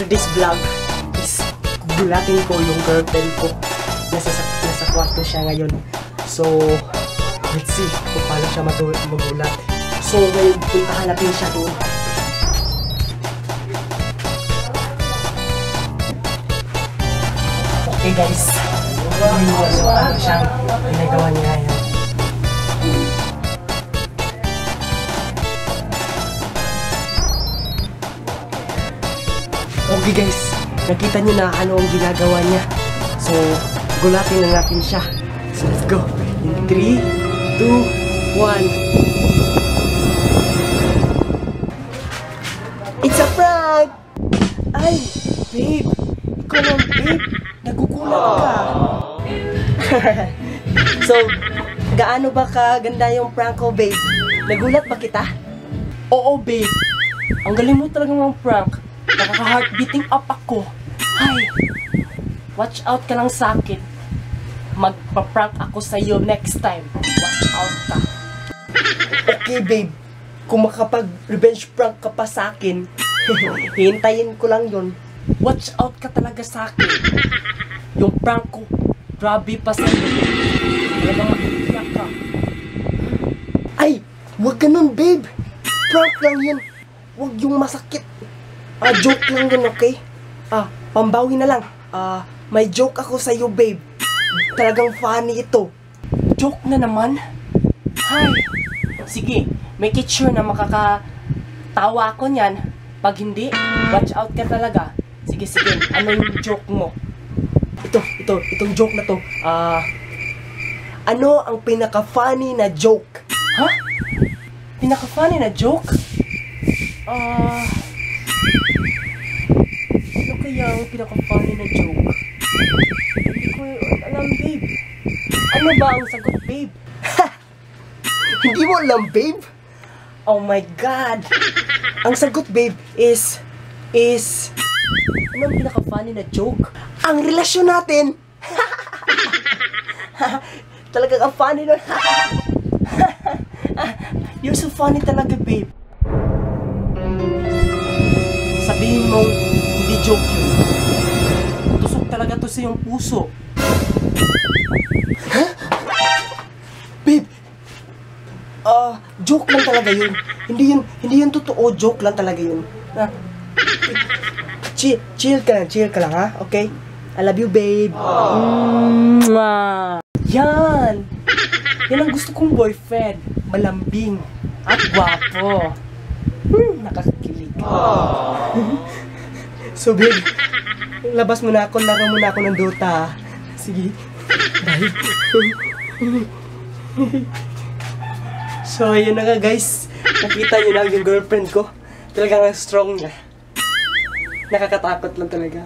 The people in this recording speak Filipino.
today's vlog is gulatin ko yung girlfriend ko. Nasa kwarto siya ngayon. So, let's see kung paano siya magulat. So, ngayon puntahan natin siya doon. Okay guys, so ano siyang ginagawa niya ngayon. Okay guys, nakita niyo na ano ang ginagawa niya. So, gulatin na natin siya. So, let's go. In 3, 2, 1. It's a prank! Ay, babe. Ikaw lang, babe. Nagugulat ka. So, gaano ba kaganda yung prank ko, babe? Nagulat ba kita? Oo, babe. Ang galing mo talaga mga prank. Nakaka-heartbeating up ako. Hi! Watch out ka lang sa akin. Magpa-prank ako sa'yo next time. Watch out ka. Okay, babe. Kung makapag-revenge prank ka pa sa akin, hintayin ko lang yun. Watch out ka talaga sa akin. Yung prank ko, grabe pa sa'yo. Talagang makikiyak ka. Ay! Huwag ganun, babe. Prank lang yun. Huwag yung masakit. Joke lang yun, okay? Pambawi na lang. May joke ako sa'yo, babe. Talagang funny ito. Joke na naman? Hi! Sige, make it sure na makakatawa ako niyan. Pag hindi, watch out ka talaga. Sige, ano yung joke mo? Itong joke na to. Ano ang pinaka-funny na joke? Ha? Pinaka-funny na joke? Ano kaya ang pinaka-funny na joke? Hindi ko alam, babe. Ano ba ang sagot, babe? Hindi mo alam, babe? Oh my God! Ang sagot, babe, is... Ano ang pinaka-funny na joke? Ang relasyon natin! Talagang ang funny nun. You're so funny talaga, babe. Sabihin mong hindi joke yun. Tusok talaga to sa iyong puso. Huh? Babe! Joke lang talaga yun. Hindi yun totoo. Joke lang talaga yun. Chill ka lang, ha? Okay? I love you, babe. Yan! Yan ang gusto kong boyfriend. Malambing. At gwapo. Nakakilig. So, babe, labas mo na ako. Laro mo na ako ng Dota. Sige. Bye. So, yun na nga, guys. Nakita nyo na yung girlfriend ko. Talagang strong niya. Nakakatakot lang talaga.